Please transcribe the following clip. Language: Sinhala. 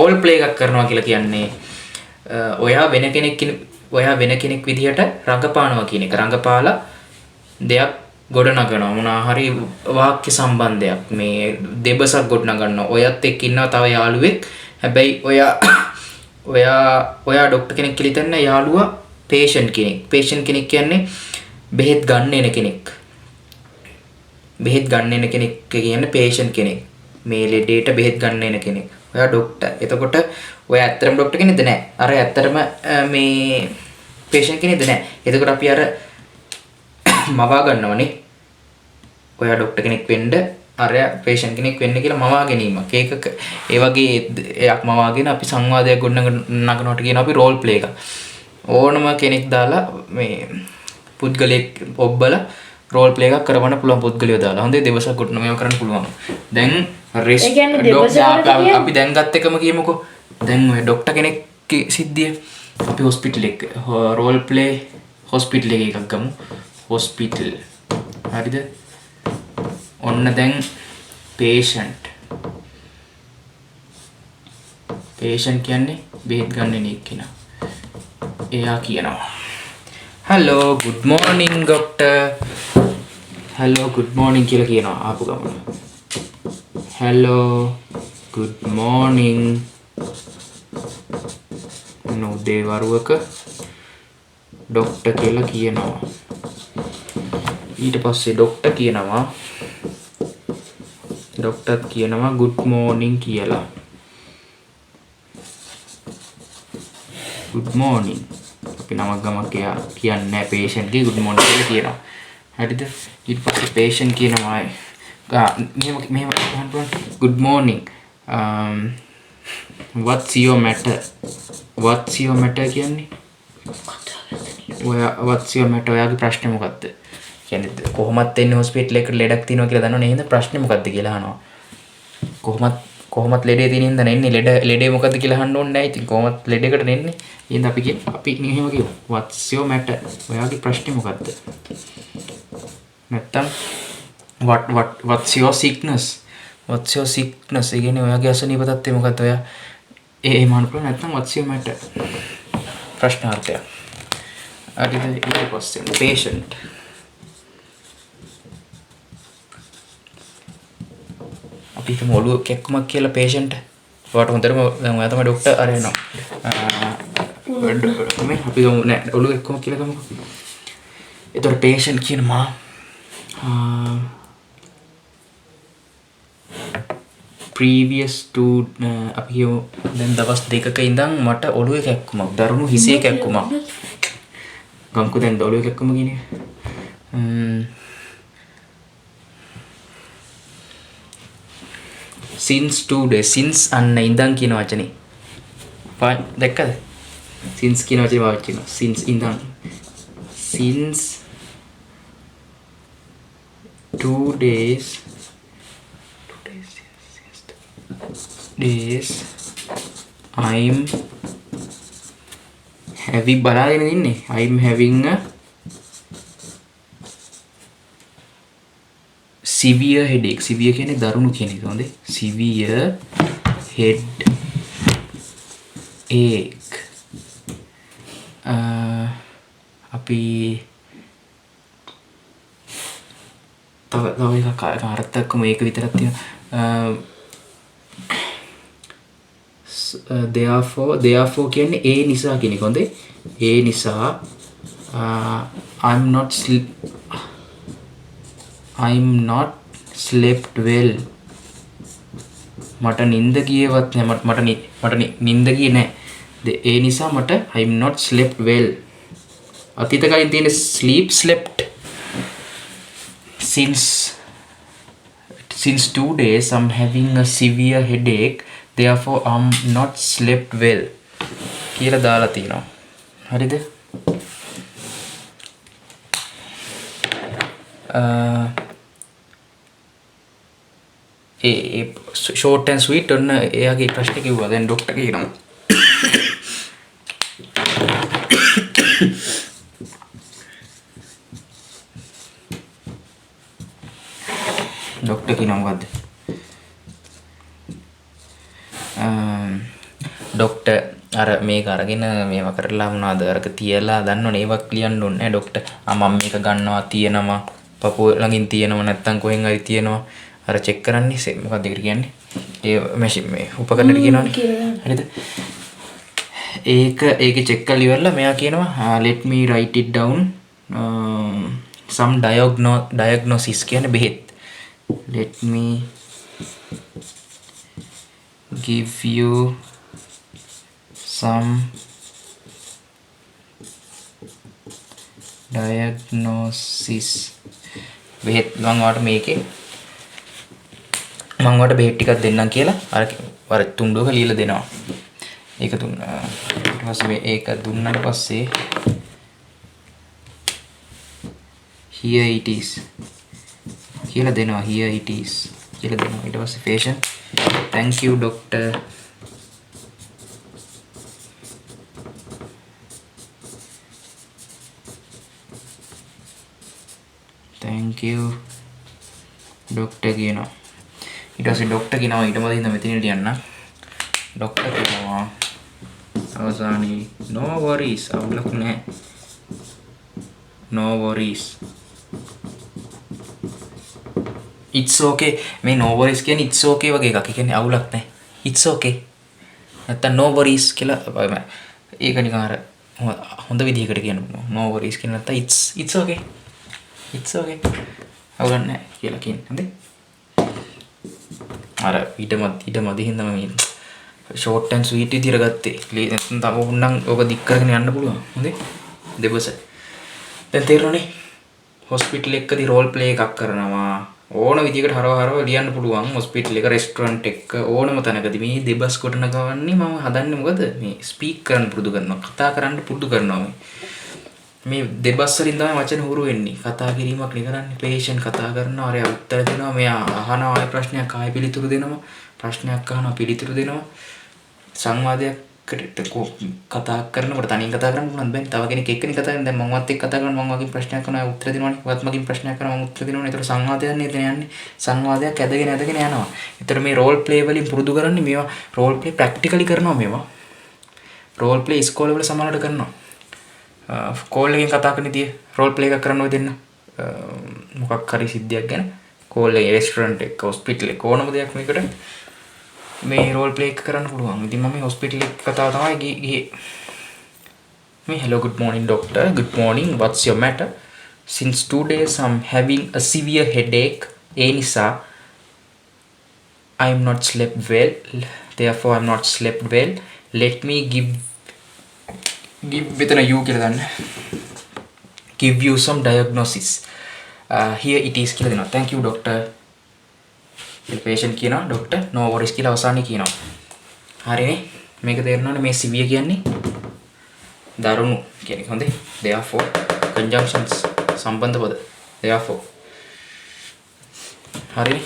රෝල් ප්ලේ එකක් කරනවා කියලා කියන්නේ ඔයා වෙන කෙනෙක් විදිහට රඟපානවා කියන එක. රඟපාලා දෙයක් ගොඩනගනවා, මොනවා හරි වාක්‍ය සම්බන්ධයක් මේ දෙබසක් ගොඩනගනවා. ඔයත් එක්ක ඉන්නවා තව යාළුවෙක්. හැබැයි ඔයා ડોක්ටර් කෙනෙක් කියලා හිතන්න, යාළුවා patient කෙනෙක්. patient කෙනෙක් කියන්නේ බෙහෙත් ගන්න එන කෙනෙක්. බෙහෙත් ගන්න එන කෙනෙක් කියන්නේ patient කෙනෙක්. මේ ලෙඩේට බෙහෙත් ගන්න එන කෙනෙක්. ඔයා ડોක්ටර්. එතකොට ඔයා ඇත්තටම ડોක්ටර් කෙනෙක්ද? නැහැ. අර ඇත්තටම මේ patient කෙනෙක්ද? නැහැ. එතකොට අපි අර මවා ගන්නවනේ. ඔයා ડોක්ටර් කෙනෙක් වෙන්න, අරයා patient කෙනෙක් වෙන්න කියලා මවා ගැනීමක්. ඒක ඒ වගේ එයක් මවාගෙන අපි සංවාදයක් ගොඩනගනවට කියන අපි රෝල් ප්ලේ එකක්. ඕනම කෙනෙක් දාලා මේ පුද්ගලයෙක් ඔබ්බලා රෝල් ප්ලේ එකක් කරවන්න පුළුවන් පුද්ගලයෝ දාලා. හොඳේ දවසක් ගොඩ මේව කරන්න පුළුවන්. දැන් අපි දැන් ගත්ත එකම කියමුකෝ. දැන් ඔය ડોක්ටර් කෙනෙක්ගේ සිද්ධිය අපි හොස්පිටල් එක රෝල් ප්ලේ හොස්පිටල් එකක් ගමු. හොස්පිටල්. හරිද? ඔන්න දැන් patient කියන්නේ බෙහෙත් ගන්න කෙනා. එයා කියනවා hello good morning doctor. hello good morning කියලා කියනවා ආපු ගමන. hello good morning. උදේ වරුවක ડોක්ටර් කියලා කියනවා. ඊට පස්සේ ડોක්ටර් කියනවා good morning කියලා. good morning. අපි නමක් ගමක් කියන්නේ නැහැ patient ගේ good morning කියලා කියනවා. හරිද? ඊට පස්සේ patient කියනවා මෙහෙම good morning. what's your matter? what's your matter කියන්නේ? what's your matter? ඔයාගේ ප්‍රශ්නේ මොකක්ද? කියන්නේ කොහොමද එන්නේ හොස්පිටල් එකට ලෙඩක් තියෙනවා කියලා දන්නවනේ. එහෙනම් ප්‍රශ්නේ මොකක්ද කියලා අහනවා. කොහොමත් ලෙඩේ තියෙන හින්දා නෙන්නේ. ලෙඩේ මොකද්ද කියලා අහන්න ඕනේ නැහැ. ඉතින් කොහොමත් ලෙඩේකට නෙන්නේ. එහෙනම් අපි මෙහෙම කියමු. what's your matter? ඔයාගේ ප්‍රශ්නේ මොකද්ද? නැත්තම් what's your sickness? what's your sickness? ඒ කියන්නේ ඔයාගේ අසනීප තත්ත්වය මොකද්ද? ඔයා එහෙම අහන්න පුළුවන්. නැත්තම් what's your matter? ප්‍රශ්නාර්ථය. හරිද? ඊට පස්සේ patient. අපි හිතමු ඔළුව කැක්කුමක් කියලා patient. ඔයාට හොඳටම දැන් ඔයා තමයි ડોක්ටර් අර එනවා. අපි ගමු නෑ ඔළුව කැක්කුමක් කියලා ගමුකෝ. ඒතර patient කියනවා previous to අපි කියමු දැන් දවස් දෙකක ඉඳන් මට ඔළුවේ කැක්කුමක්, දරුණු හිසේ කැක්කුමක්. ගම්කෝ දැන් ඔළුවේ කැක්කුම කියන්නේ. since 2 days. since අන්න ඉඳන් කියන වචනේ. දැක්කද? since කියන වචනේ පාවිච්චි කරනවා. since ඉඳන්. since 2 days I'm having බලාගෙන ඉන්නේ. I'm having a severe headache. severe කියන්නේ දරුණු කියන එක. හොඳේ. severe headache. අපි තව එකක් අර්ථයක් මේක විතරක් තියෙනවා. therefore කියන්නේ ඒ නිසා කියන එක. හොඳේ. ඒ නිසා I'm not slept well. මට නිින්ද ගියේවත් නැහැ. මට නිින්ද ගියේ නැහැ. ඒ නිසා මට I'm not slept well. අතීත කාලෙන් තියෙන slept. since 2 days I'm having a severe headache. therefore I'm not slept well කියලා දාලා තිනවා. හරිද? short and sweet ඔන්න එයාගේ ප්‍රශ්නේ කිව්වා. දැන් ડોක්ටර් කියනවා මොකද්ද? ඩොක්ටර් අර මේක අරගෙන මේවා කරලා මොනවද අරක තියලා දන්නවනේ ඒවක් ලියන්න ඕනේ නෑ ඩොක්ටර්. මම මේක ගන්නවා තියෙනවා පපුව ළඟින් තියෙනවා නැත්තම් කොහෙන් හරි තියෙනවා අර චෙක් කරන්නේ මොකක්ද ඒකට කියන්නේ ඒ මැෂින් මේ උපකරණෙට කියනවනේ හරිද ඒකේ චෙක් කරලා ඉවරලා මෙයා කියනවා let me write it down some diagnosis කියන්නේ බෙහෙත් let me give you some diagnosis බෙහෙත් මම ඔයාලට මේකේ මම ඔයාලට බෙහෙත් ටිකක් දෙන්නම් කියලා අර තුණ්ඩුවක ලියලා දෙනවා. ඒක දුන්නා. ඊට පස්සේ ඒක දුන්නාට පස්සේ here it is කියලා දෙනවා. here it is කියලා දෙනවා. ඊට පස්සේ patient thank you doctor thank you doctor කියනවා. ඊට පස්සේ ડોක්ටර් කියනවා ඊට මදින්ද මෙතනට යන්න. ડોක්ටර් කියනවා අවසානයේ no worries අවුලක් නැහැ. no worries it's okay මේ no worries කියන්නේ it's okay වගේ එකක්. ඒ කියන්නේ අවුලක් නැහැ. it's okay නැත්තම් no worries කියලා ඒක නිකන් අර හොඳ විදිහකට කියනවා. no worries කියන නැත්තම් it's okay it's okay අවුලක් නැහැ කියලා කියන්නේ. හරිද? අර ඊට මදි හින්දා මම ෂෝට් ඇන්ඩ් ස්වීට් විදියට ගත්තේ. නැත්නම් තව උන්නම් ඕක දික් කරගෙන යන්න පුළුවන්. හොඳේ. දෙබස. දැන් තේරුණානේ. හොස්පිටල් එකකදී රෝල් ප්ලේ එකක් කරනවා. ඕන විදියකට හරව ලියන්න පුළුවන්. හොස්පිටල් එක රෙස්ටොරන්ට් එක ඕනම තැනකදී මේ දෙබස් කොටන ගවන්නේ මම හදන්නේ මොකද? මේ ස්පීක් කරන්න පුරුදු කරනවා. කතා කරන්න පුරුදු කරනවා මේ දෙබස් වලින් තමයි වචන හුරු වෙන්නේ. කතා කිරීමක් නේ කරන්නේ. පේෂන්ට් කතා කරනවා, අරයා උත්තර දෙනවා, මෙයා අහනවා ආයෙ ප්‍රශ්නයක් ආයෙ පිළිතුරු දෙනවා. ප්‍රශ්නයක් අහනවා පිළිතුරු දෙනවා. සංවාදයකට කතා කරනකොට තනියෙන් කතා කරන්න පුළුවන් බෑ. තව කෙනෙක් එක්කනේ කතා කරන්නේ. දැන් මමවත් එක්ක කතා කරනවා මම වගේ ප්‍රශ්නයක් කරනවා උත්තර දෙනවනේ. වත් මගින් ප්‍රශ්නයක් කරනවා මම උත්තර දෙනවනේ. ඒතර සංවාදයක් නේද යන්නේ. සංවාදයක් ඇදගෙන යනවා. ඒතර මේ රෝල් ප්ලේ වලින් පුරුදු කරන්නේ මේවා රෝල් ප්ලේ ප්‍රැක්ටිකලි කරනවා මේවා. රෝල් ප්ලේ ඉස්කෝලේ වල සමහරවිට කරනවා. කෝල් එකෙන් කතා කරනදී රෝල් ප්ලේ එකක් කරන්න ඔය දෙන්න. මොකක් හරි සිද්ධියක් ගැන කෝල් එකේ රෙස්ටොරන්ට් එක හොස්පිටල් එක ඕනම දෙයක් මේකට මේ රෝල් ප්ලේ එක කරන්න පුළුවන්. ඉතින් මම මේ හොස්පිටල් එක කතාව තමයි ගියේ. මේ hello good morning doctor good morning what's your matter since 2 days I'm having a severe headache ඒ නිසා I'm not slept well therefore I'm not slept well let me give මෙතන you කියලා දාන්න. give you some diagnosis here it is කියලා දෙනවා. thank you doctor patient කියනවා doctor no worries කියලා අවසානයේ කියනවා. හරිනේ මේක තේරෙනවනේ මේ සිවිය කියන්නේ දරුණු කියන එක. හොඳේ therefore conjunctions සම්බන්ධ පද therefore හරිනේ